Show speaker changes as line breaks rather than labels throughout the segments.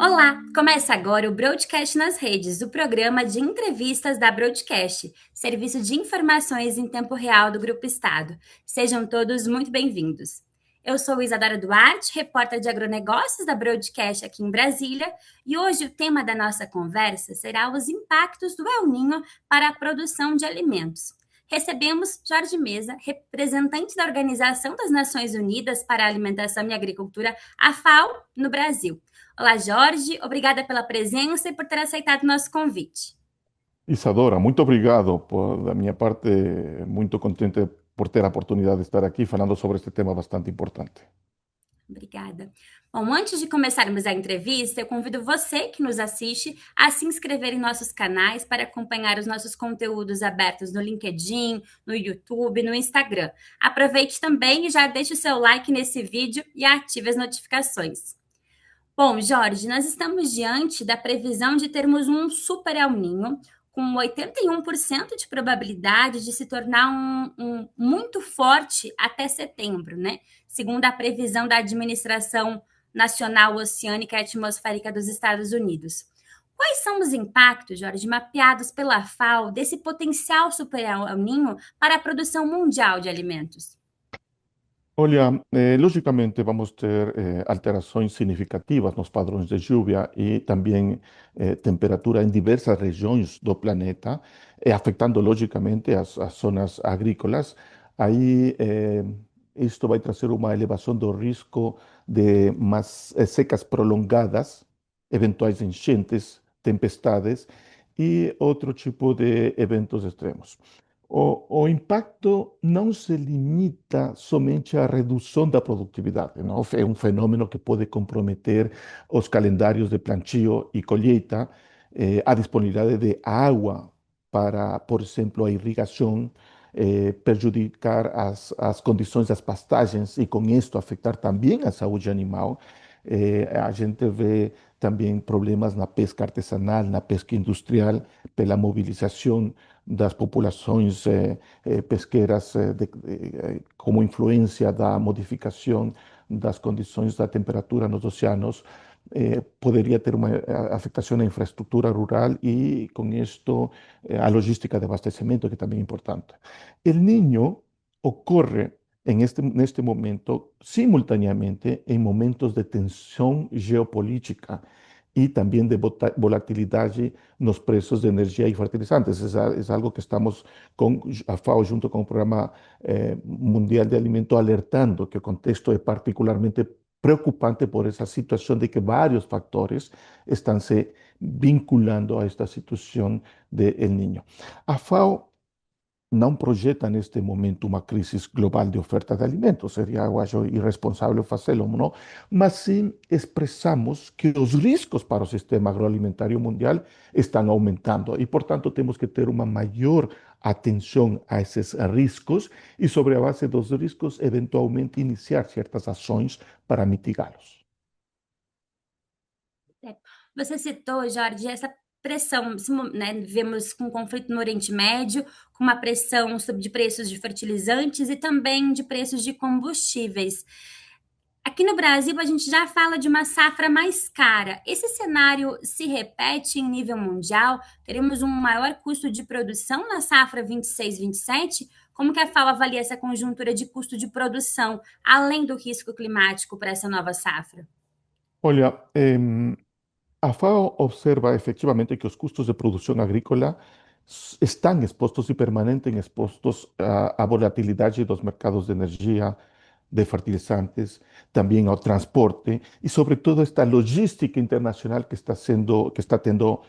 Olá! Começa agora o Broadcast nas Redes, o programa de entrevistas da Broadcast, serviço de informações em tempo real do Grupo Estado. Sejam todos muito bem-vindos. Eu sou Isadora Duarte, repórter de agronegócios da Broadcast aqui em Brasília, e hoje o tema da nossa conversa será os impactos do El Niño para a produção de alimentos. Recebemos Jorge Mesa, representante da Organização das Nações Unidas para a Alimentação e Agricultura, a FAO, no Brasil. Olá, Jorge. Obrigada pela presença e por ter aceitado o nosso convite.
Isadora, muito obrigado. Da minha parte, muito contente por ter a oportunidade de estar aqui falando sobre este tema bastante importante.
Obrigada. Bom, antes de começarmos a entrevista, eu convido você que nos assiste a se inscrever em nossos canais para acompanhar os nossos conteúdos abertos no LinkedIn, no YouTube, no Instagram. Aproveite também e já deixe o seu like nesse vídeo e ative as notificações. Bom, Jorge, nós estamos diante da previsão de termos um super El Niño, com 81% de probabilidade de se tornar um muito forte até setembro, né? Segundo a previsão da Administração Nacional Oceânica e Atmosférica dos Estados Unidos. Quais são os impactos, Jorge, mapeados pela FAO desse potencial super El Niño para a produção mundial de alimentos?
Olha, logicamente vamos ter alterações significativas nos padrões de lluvia e também temperatura em diversas regiões do planeta, afetando logicamente as zonas agrícolas. Aí, isto vai trazer uma elevação do risco de mais secas prolongadas, eventuais enchentes, tempestades e outro tipo de eventos extremos. O impacto não se limita somente à redução da produtividade, não? É um fenômeno que pode comprometer os calendários de plantio e colheita, a disponibilidade de água para, por exemplo, a irrigação, prejudicar as condições das pastagens e, com isto, afetar também a saúde animal. A gente vê também problemas na pesca artesanal, na pesca industrial, pela mobilização das populações pesqueiras como influência da modificação das condições da temperatura nos oceanos, poderia ter uma afetação na infraestrutura rural e, com isto, a logística de abastecimento, que também é importante. El Niño ocorre neste momento simultaneamente em momentos de tensão geopolítica e também de volatilidade nos preços de energia e fertilizantes. É algo que estamos com a FAO, junto com o Programa Mundial de Alimento, alertando que o contexto é particularmente preocupante por essa situação de que vários fatores estão se vinculando a esta situação de El Niño. A FAO não projeta neste momento uma crise global de oferta de alimentos, seria, eu acho, irresponsável fazê-lo, não? Mas sim expressamos que os riscos para o sistema agroalimentário mundial estão aumentando e, portanto, temos que ter uma maior atenção a esses riscos e, sobre a base dos riscos, eventualmente iniciar certas ações para mitigá-los.
Você citou, Jorge, essa pressão, né? Vemos com conflito no Oriente Médio, com uma pressão de preços de fertilizantes e também de preços de combustíveis. Aqui no Brasil, a gente já fala de uma safra mais cara. Esse cenário se repete em nível mundial? Teremos um maior custo de produção na safra 26-27? Como que a FAO avalia essa conjuntura de custo de produção, além do risco climático para essa nova safra?
Olha, a FAO observa efectivamente que os custos de produção agrícola estão expostos e permanecem expostos à volatilidade dos mercados de energia, de fertilizantes, também ao transporte e, sobretudo, esta logística internacional que está tendo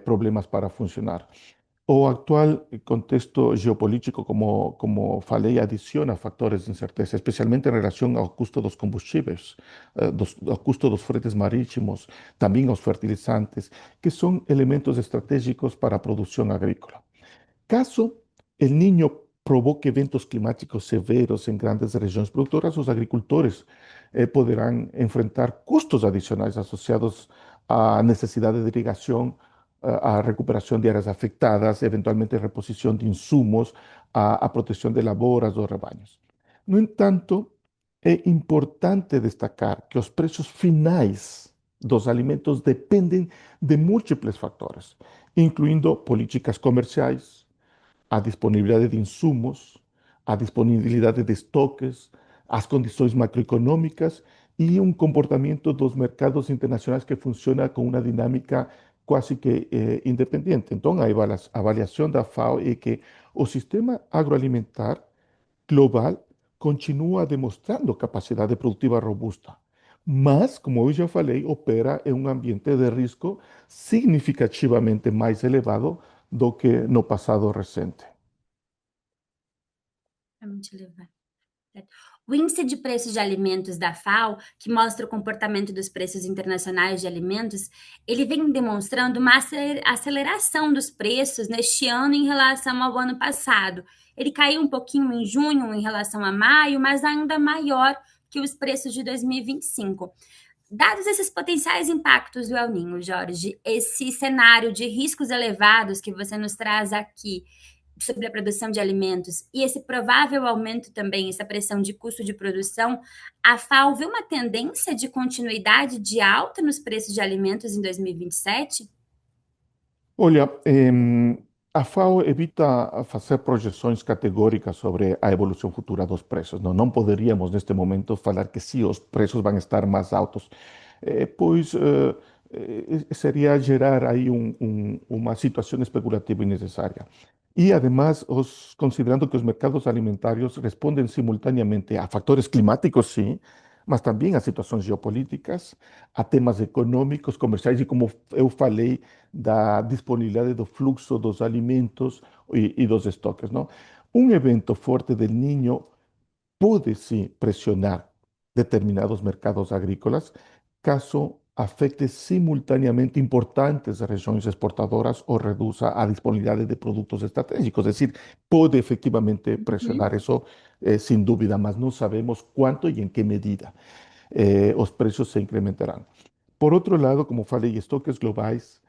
problemas para funcionar. O actual contexto geopolítico, como falei, adiciona fatores de incerteza, especialmente em relação ao custo dos combustíveis, ao custo dos fretes marítimos, também aos fertilizantes, que são elementos estratégicos para a produção agrícola. Caso El Niño provoque eventos climáticos severos em grandes regiões produtoras, os agricultores poderão enfrentar custos adicionais associados à necessidade de irrigação, a recuperação de áreas afetadas, eventualmente reposição de insumos, a proteção de lavouras dos rebanhos. No entanto, é importante destacar que os preços finais dos alimentos dependem de múltiplos fatores, incluindo políticas comerciais, a disponibilidade de insumos, a disponibilidade de estoques, as condições macroeconômicas e um comportamento dos mercados internacionais que funciona com uma dinâmica quase que independente. Então, a avaliação da FAO é que o sistema agroalimentar global continua demonstrando capacidade produtiva robusta, mas, como eu já falei, opera em um ambiente de risco significativamente mais elevado do que no passado recente.
Vamos te levar. O índice de preços de alimentos da FAO, que mostra o comportamento dos preços internacionais de alimentos, ele vem demonstrando uma aceleração dos preços neste ano em relação ao ano passado. Ele caiu um pouquinho em junho em relação a maio, mas ainda maior que os preços de 2025. Dados esses potenciais impactos do El Niño, Jorge, esse cenário de riscos elevados que você nos traz aqui, sobre a produção de alimentos e esse provável aumento também, essa pressão de custo de produção, a FAO vê uma tendência de continuidade de alta nos preços de alimentos em 2027?
Olha, a FAO evita fazer projeções categóricas sobre a evolução futura dos preços. Não, não poderíamos, neste momento, falar que sim, os preços vão estar mais altos, pois seria gerar aí uma situação especulativa innecessária. E, además, considerando que os mercados alimentários respondem simultaneamente a fatores climáticos, sim, mas também a situações geopolíticas, a temas econômicos, comerciais e, como eu falei, da disponibilidade do fluxo dos alimentos e dos estoques, não? Um evento forte del Niño pode sim pressionar determinados mercados agrícolas, caso afecte simultaneamente importantes regiões exportadoras ou reduza a disponibilidade de produtos estratégicos. Es decir, pode efectivamente
Uhum.
pressionar isso, sem dúvida, mas não sabemos quanto e em que medida os preços se incrementarão. Por outro lado, como falei, estoques globais,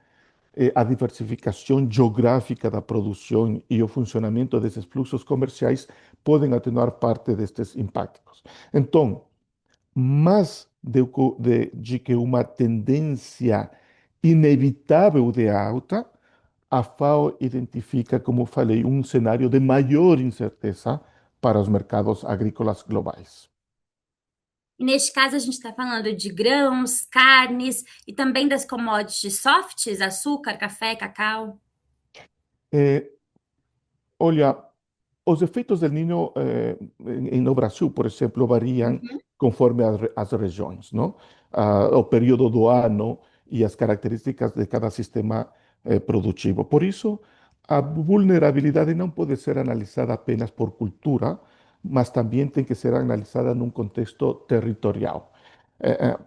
a diversificação geográfica da produção e o funcionamento desses fluxos comerciais podem atenuar parte destes impactos. Então, mais de que uma tendência inevitável de alta, a FAO identifica, como falei, um cenário de maior incerteza para os mercados agrícolas globais.
E neste caso, a gente está falando de grãos, carnes e também das commodities softs, açúcar, café, cacau.
Eh, Olha, os efeitos del Niño no Brasil, por exemplo, variam
Uhum.
conforme as regiões, não? O período do ano e as características de cada sistema produtivo. Por isso, a vulnerabilidade não pode ser analisada apenas por cultura, mas também tem que ser analisada num contexto territorial.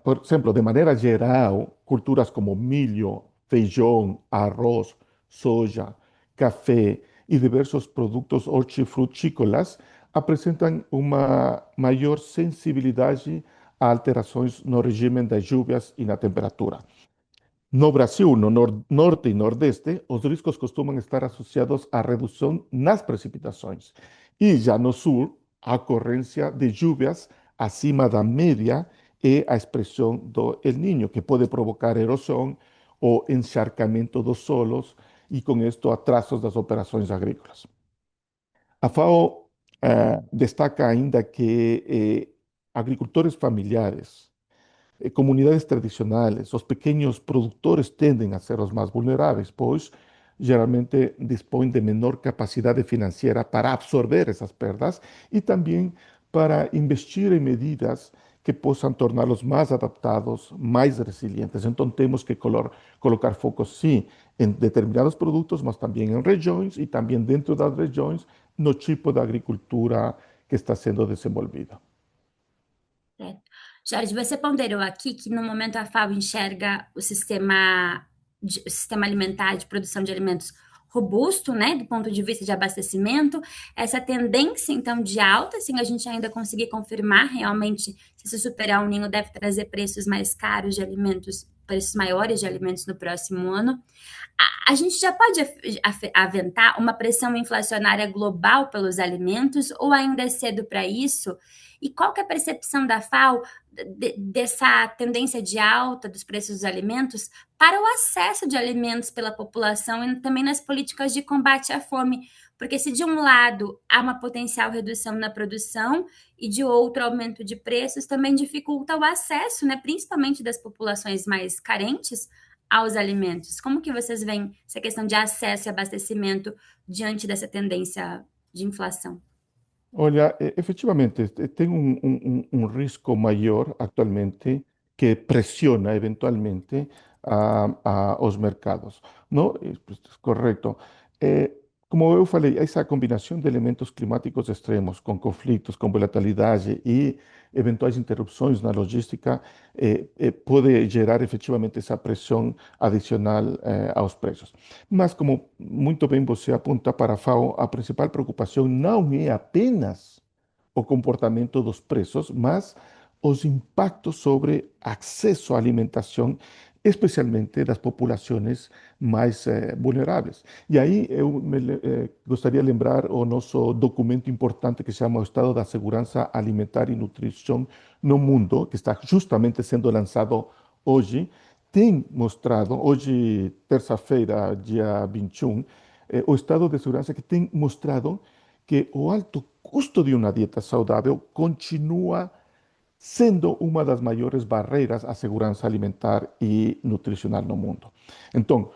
Por exemplo, de maneira geral, culturas como milho, feijão, arroz, soja, café e diversos produtos hortifrutícolas apresentam uma maior sensibilidade a alterações no regime das chuvas e na temperatura. No Brasil, no norte e nordeste, os riscos costumam estar associados à redução nas precipitações. E já no sul, a ocorrência de chuvas acima da média e a expressão do El Niño, que pode provocar erosão ou encharcamento dos solos e, com isto, atrasos das operações agrícolas. A FAO destaca ainda que agricultores familiares, comunidades tradicionais, os pequenos produtores tendem a ser os mais vulneráveis, pois geralmente dispõem de menor capacidade financeira para absorver essas perdas e também para investir em medidas que possam torná-los mais adaptados, mais resilientes. Então temos que colocar foco, sim, em determinados produtos, mas também em regiões e também dentro das regiões no tipo de agricultura que está sendo desenvolvida.
Certo. Jorge, você ponderou aqui que no momento a FAO enxerga o sistema alimentar de produção de alimentos robusto, né, do ponto de vista de abastecimento, essa tendência, então, de alta, sem a gente ainda conseguir confirmar realmente se isso superar o ninho deve trazer preços mais caros de alimentos, preços maiores de alimentos no próximo ano. A gente já pode aventar uma pressão inflacionária global pelos alimentos ou ainda é cedo para isso? E qual que é a percepção da FAO dessa tendência de alta dos preços dos alimentos para o acesso de alimentos pela população e também nas políticas de combate à fome. Porque se de um lado há uma potencial redução na produção e de outro aumento de preços, também dificulta o acesso, né, principalmente das populações mais carentes, aos alimentos. Como que vocês veem essa questão de acesso e abastecimento diante dessa tendência de inflação?
Olha, efectivamente, tem un risco mayor actualmente que presiona eventualmente a os mercados, ¿no? Pues, es correcto. Eh, Como eu falei, essa combinação de elementos climáticos extremos, com conflitos, com volatilidade e eventuais interrupções na logística, pode gerar efetivamente essa pressão adicional aos preços. Mas, como muito bem você apunta para a FAO, a principal preocupação não é apenas o comportamento dos preços, mas os impactos sobre acesso à alimentação, especialmente das populações mais vulneráveis. E aí gostaria de lembrar o nosso documento importante que se chama o Estado da Segurança Alimentar e Nutrição no Mundo, que está justamente sendo lançado hoje, tem mostrado, hoje, terça-feira, dia 21, o estado de segurança que tem mostrado que o alto custo de uma dieta saudável continua sendo uma das maiores barreiras à segurança alimentar e nutricional no mundo. Então,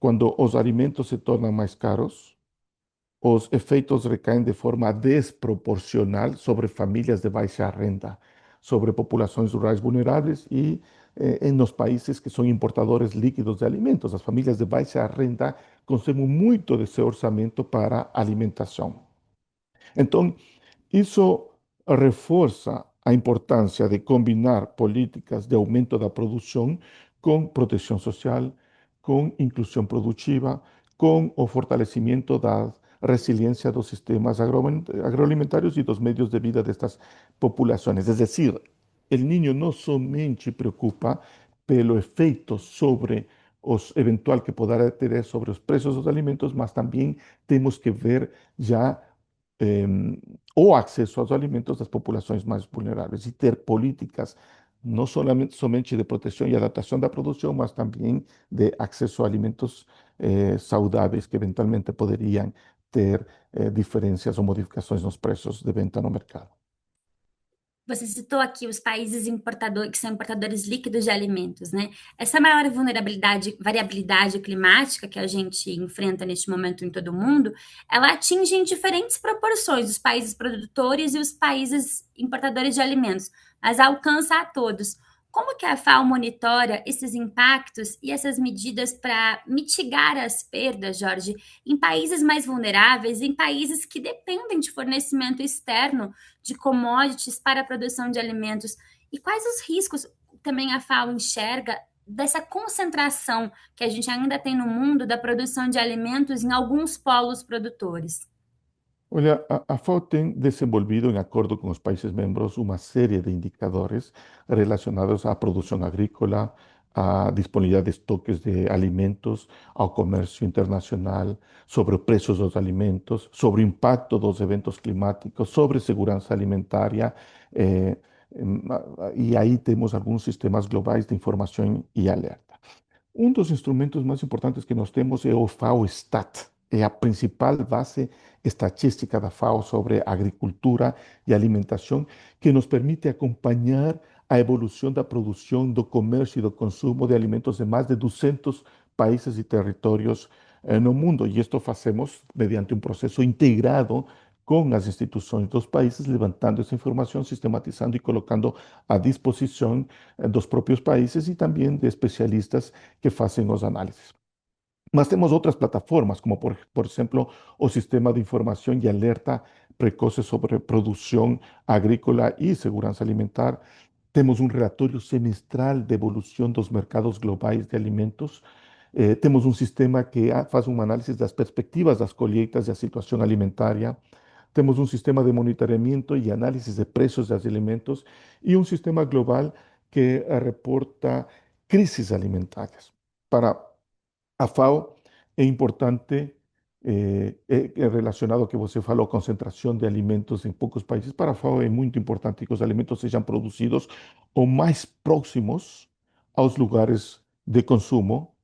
quando os alimentos se tornam mais caros, os efeitos recaem de forma desproporcional sobre famílias de baixa renda, sobre populações rurais vulneráveis e nos países que são importadores líquidos de alimentos. As famílias de baixa renda consomem muito de seu orçamento para alimentação. Então, isso reforça a importância de combinar políticas de aumento da produção com proteção social, com inclusão produtiva, com o fortalecimento da resiliência dos sistemas agroalimentários e dos meios de vida destas populações. É decir, o niño não somente preocupa pelo efeito sobre os eventual que poderá ter sobre os preços dos alimentos, mas também temos que ver já em, o acesso aos alimentos das populações mais vulneráveis e ter políticas não somente de proteção e adaptação da produção, mas também de acesso a alimentos saudáveis que eventualmente poderiam ter diferenças ou modificações nos preços de venda no mercado.
Você citou aqui os países importadores, que são importadores líquidos de alimentos, né? Essa maior vulnerabilidade, variabilidade climática que a gente enfrenta neste momento em todo o mundo, ela atinge em diferentes proporções os países produtores e os países importadores de alimentos, mas alcança a todos. Como que a FAO monitora esses impactos e essas medidas para mitigar as perdas, Jorge, em países mais vulneráveis, em países que dependem de fornecimento externo de commodities para a produção de alimentos? E quais os riscos também a FAO enxerga dessa concentração que a gente ainda tem no mundo da produção de alimentos em alguns polos produtores?
Olha, a FAO tem desenvolvido, em acordo com os países membros, uma série de indicadores relacionados à produção agrícola, à disponibilidade de estoques de alimentos, ao comércio internacional, sobre os preços dos alimentos, sobre o impacto dos eventos climáticos, sobre segurança alimentária. eh, e aí temos alguns sistemas globais de informação e alerta. Um dos instrumentos mais importantes que nós temos é o FAO-Stat, é a principal base estatística da FAO sobre agricultura e alimentação, que nos permite acompanhar a evolução da produção, do comércio e do consumo de alimentos em mais de 200 países e territórios no mundo. E isto fazemos mediante um processo integrado com as instituições dos países, levantando essa informação, sistematizando e colocando à disposição dos próprios países e também de especialistas que fazem as análises. Mas temos outras plataformas, como por exemplo o Sistema de Informação e Alerta Precoce sobre Produção Agrícola e Segurança Alimentar. Temos um relatório semestral de evolução dos mercados globais de alimentos. Temos um sistema que faz uma análise das perspectivas das colheitas e a situação alimentária. Temos um sistema de monitoramento e análise de preços dos alimentos e um sistema global que reporta crises alimentares. Para a FAO é importante relacionado ao que você falou, concentração de alimentos em poucos países, para a FAO é muito importante que os alimentos sejam produzidos o mais próximos aos lugares de consumo,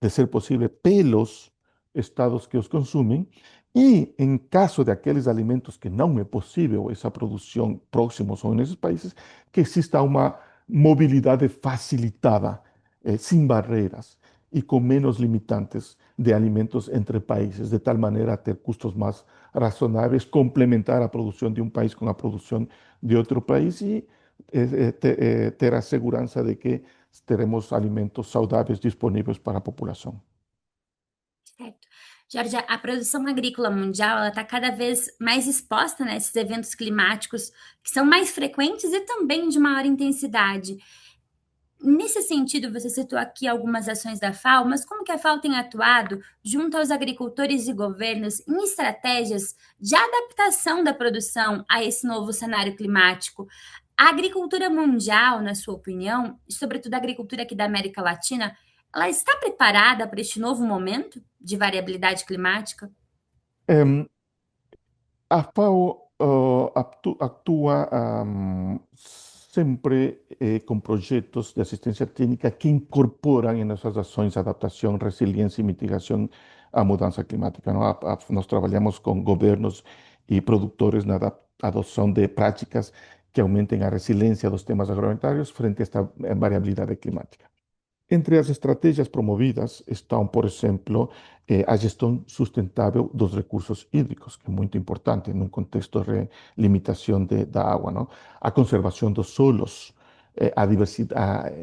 de ser possível, pelos estados que os consumem, e em caso de aqueles alimentos que não é possível essa produção próximos ou nesses países, que exista uma mobilidade facilitada, sem barreiras e com menos limitantes de alimentos entre países, de tal maneira a ter custos mais razonáveis, complementar a produção de um país com a produção de outro país e ter a segurança de que teremos alimentos saudáveis disponíveis para a população.
Certo. Georgia, a produção agrícola mundial está cada vez mais exposta, né, a esses eventos climáticos que são mais frequentes e também de maior intensidade. Nesse sentido, você citou aqui algumas ações da FAO, mas como que a FAO tem atuado junto aos agricultores e governos em estratégias de adaptação da produção a esse novo cenário climático? A agricultura mundial, na sua opinião, e sobretudo a agricultura aqui da América Latina, ela está preparada para este novo momento de variabilidade climática?
Em, A FAO atua sempre com projetos de assistência técnica que incorporam em nossas ações adaptação, resiliência e mitigação à mudança climática. Não? Nós trabalhamos com governos e produtores na adoção de práticas que aumentem a resiliência dos temas agroalimentários frente a esta variabilidade climática. Entre as estratégias promovidas estão, por exemplo, a gestão sustentável dos recursos hídricos, que é muito importante num contexto de limitação da água, não? A conservação dos solos, a diversidade,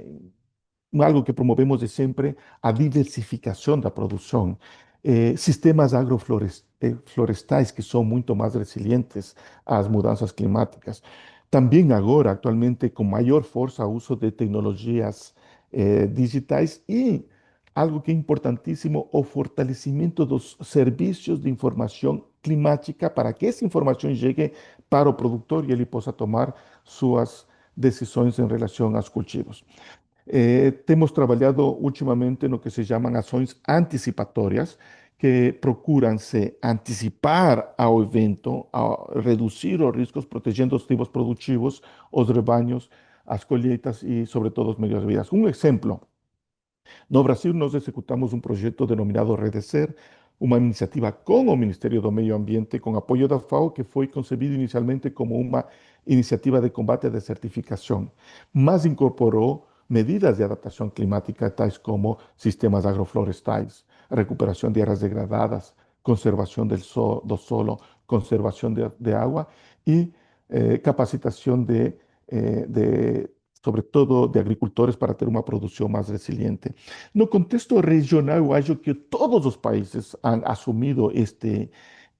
algo que promovemos de sempre, a diversificação da produção, sistemas agroflorestais que são muito mais resilientes às mudanças climáticas. Também agora, atualmente, com maior força, o uso de tecnologias digitais e algo que é importantíssimo, o fortalecimento dos serviços de informação climática para que essa informação chegue para o produtor e ele possa tomar suas decisões em relação aos cultivos. Temos trabalhado ultimamente no que se chamam ações antecipatórias, que procuram se antecipar ao evento, a reduzir os riscos, protegendo os ativos produtivos, os rebanhos, as colheitas e, sobretudo, os meios de vida. Um exemplo. No Brasil, nós executamos um projeto denominado Redecer, uma iniciativa com o Ministério do Meio Ambiente, com apoio da FAO, que foi concebido inicialmente como uma iniciativa de combate à desertificação, mas incorporou medidas de adaptação climática, tais como sistemas agroflorestais, recuperação de áreas degradadas, conservação do solo, conservação de água e capacitação sobretudo de agricultores, para ter uma produção mais resiliente. No contexto regional, eu acho que todos os países han assumido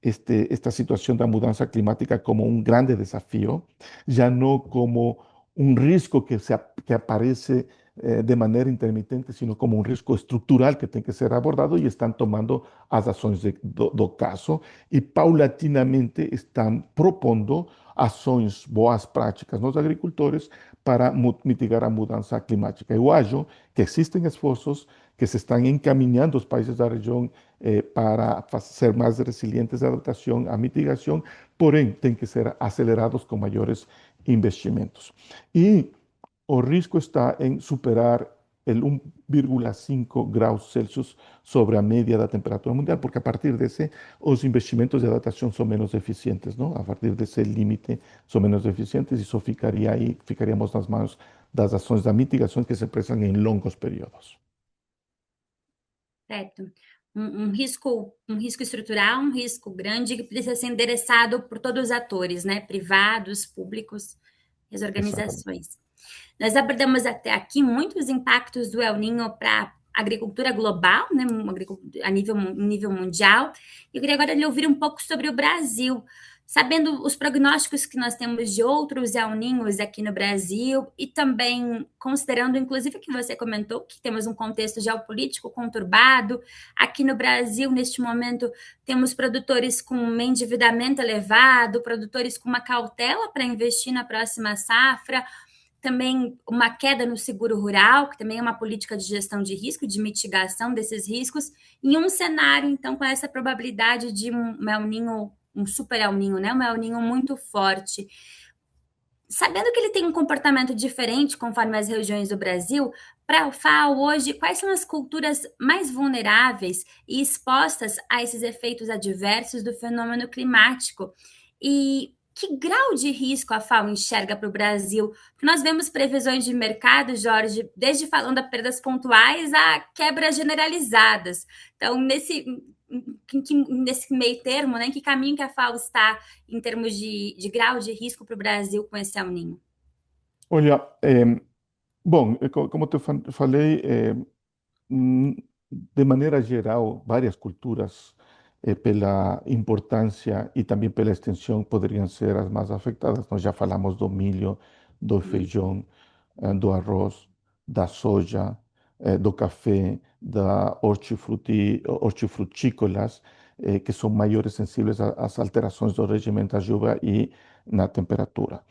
esta situação da mudança climática como um grande desafio, já não como um risco que aparece de maneira intermitente, sino como um risco estrutural que tem que ser abordado e estão tomando as ações do caso e paulatinamente estão propondo ações, boas práticas nos agricultores para mitigar a mudança climática. Eu acho que existem esforços que se estão encaminhando os países da região para ser mais resilientes à adaptação, à mitigação, porém, tem que ser acelerados com maiores investimentos. E o risco está em superar el 1,5 graus Celsius sobre a média da temperatura mundial, porque a partir desse, os investimentos de adaptação são menos eficientes, não? A partir desse limite, são menos eficientes e só ficaria aí, ficaríamos nas mãos das ações da mitigação que se prestam em longos períodos.
Certo. Um risco estrutural, um risco grande que precisa ser endereçado por todos os atores, né? Privados, públicos e as
Exatamente.
organizações. Nós abordamos até aqui muitos impactos do El Niño para a agricultura global, né, nível mundial. Eu queria agora lhe ouvir um pouco sobre o Brasil, sabendo os prognósticos que nós temos de outros El Niños aqui no Brasil e também considerando, inclusive, que você comentou que temos um contexto geopolítico conturbado. Aqui no Brasil, neste momento, temos produtores com um endividamento elevado, produtores com uma cautela para investir na próxima safra, também uma queda no seguro rural, que também é uma política de gestão de risco, de mitigação desses riscos, em um cenário, então, com essa probabilidade de um El Niño, um super El Niño, né? Um El Niño muito forte. Sabendo que ele tem um comportamento diferente conforme as regiões do Brasil, para a FAO hoje, quais são as culturas mais vulneráveis e expostas a esses efeitos adversos do fenômeno climático? E que grau de risco a FAO enxerga para o Brasil? Porque nós vemos previsões de mercado, Jorge, desde falando a perdas pontuais a quebras generalizadas. Então, nesse meio termo, né, em que caminho que a FAO está em termos de grau de risco para o Brasil com esse El Niño?
Olha, bom, como te falei, mm, de maneira geral, várias culturas, pela importância e também pela extensão, poderiam ser as mais afetadas. Nós já falamos do milho, do feijão, do arroz, da soja, do café, da hortifrutícolas, que são maiores sensíveis às alterações do regime da chuva e na temperatura.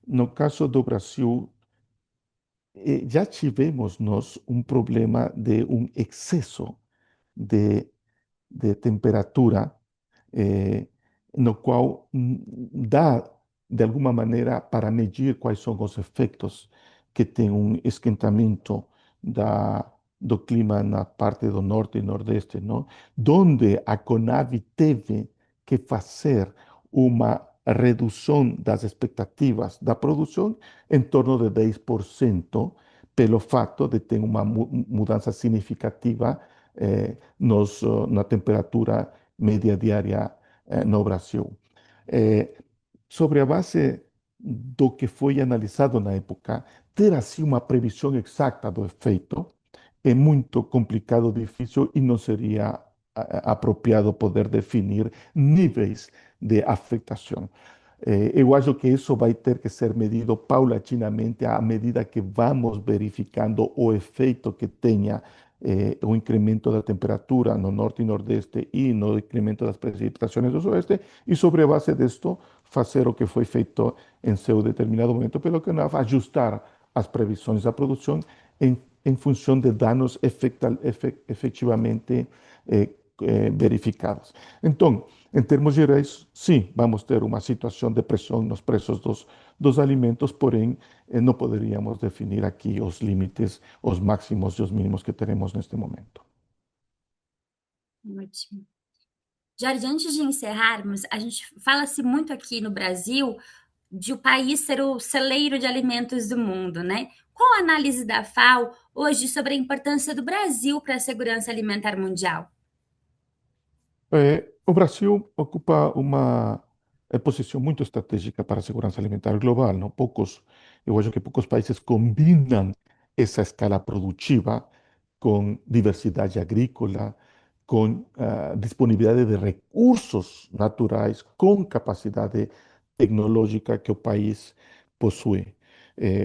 No caso do Brasil, já tivemos nós um problema de um excesso de, de temperatura, eh, no qual dá, de alguma maneira, para medir quais são os efeitos que tem um esquentamento do clima na parte do norte e nordeste, não? Donde a CONAVI teve que fazer uma redução das expectativas da produção em torno de 10%, pelo fato de ter uma mudança significativa na temperatura média diária no Brasil. Eh, Sobre a base do que foi analisado na época, ter assim uma previsão exata do efeito é muito complicado, difícil e não seria apropriado poder definir níveis de afetação. Eu acho que isso vai ter que ser medido paulatinamente à medida que vamos verificando o efeito que tenha o incremento da temperatura no norte e nordeste e no incremento das precipitações do oeste, e sobre a base disto fazer o que foi feito em seu determinado momento pelo CONAF, ajustar as previsões da produção em função de danos efetivamente verificados. Então, em termos gerais, sim, vamos ter uma situação de pressão nos preços dos alimentos, porém, não poderíamos definir aqui os limites, os máximos e os mínimos que teremos neste momento.
Ótimo. Jorge, antes de encerrarmos, a gente fala-se muito aqui no Brasil de o país ser o celeiro de alimentos do mundo, né? Qual a análise da FAO hoje sobre a importância do Brasil para a segurança alimentar mundial?
O Brasil ocupa uma posição muito estratégica para a segurança alimentar global, não? Eu acho que poucos países combinam essa escala produtiva com diversidade agrícola, com disponibilidade de recursos naturais, com capacidade tecnológica que o país possui.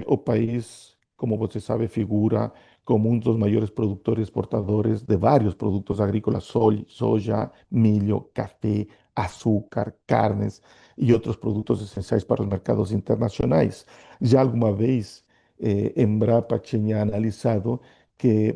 O país, como você sabe, figura como um dos maiores produtores e exportadores de vários produtos agrícolas, soja, milho, café, açúcar, carnes e outros produtos essenciais para os mercados internacionais. Já alguma vez, Embrapa tinha analisado que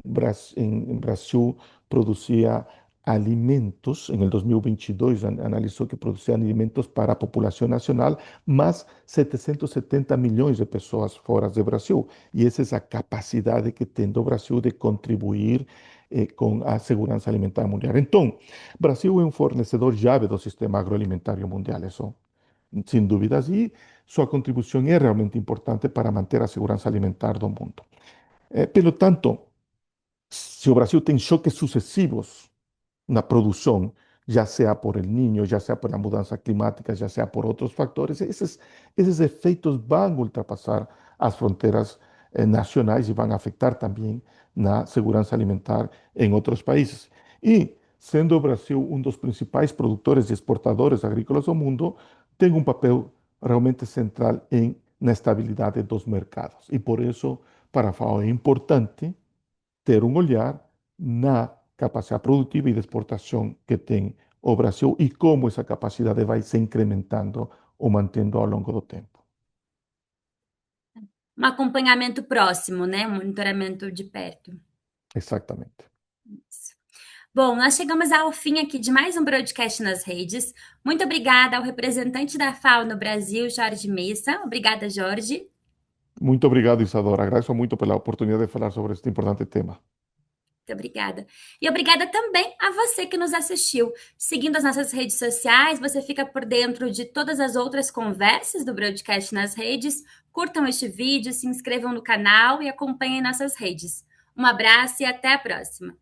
em Brasil produzia alimentos, em el 2022 analisou que produzia alimentos para a população nacional, mas 770 milhões de pessoas fora do Brasil. E essa é a capacidade que tem do Brasil de contribuir com a segurança alimentar mundial. Então, Brasil é um fornecedor-chave do sistema agroalimentário mundial, isso sem dúvidas, e sua contribuição é realmente importante para manter a segurança alimentar do mundo. Pelo tanto, se o Brasil tem choques sucessivos na produção, já seja por El Niño, já seja por a mudança climática, já seja por outros fatores, esses efeitos vão ultrapassar as fronteiras nacionais e vão afetar também na segurança alimentar em outros países. E, sendo o Brasil um dos principais produtores e exportadores agrícolas do mundo, tem um papel realmente central na estabilidade dos mercados. E por isso, para a FAO é importante ter um olhar na capacidade produtiva e de exportação que tem o Brasil e como essa capacidade vai se incrementando ou mantendo ao longo do tempo.
um acompanhamento próximo, né? Um monitoramento de perto.
Exactamente.
Isso. Bom, nós chegamos ao fim aqui de mais um broadcast nas redes. Muito obrigada ao representante da FAO no Brasil, Jorge Messa. Obrigada, Jorge.
Muito obrigado, Isadora. Agradeço muito pela oportunidade de falar sobre este importante tema.
Muito obrigada. E obrigada também a você que nos assistiu. Seguindo as nossas redes sociais, você fica por dentro de todas as outras conversas do broadcast nas redes. Curtam este vídeo, se inscrevam no canal e acompanhem nossas redes. Um abraço e até a próxima.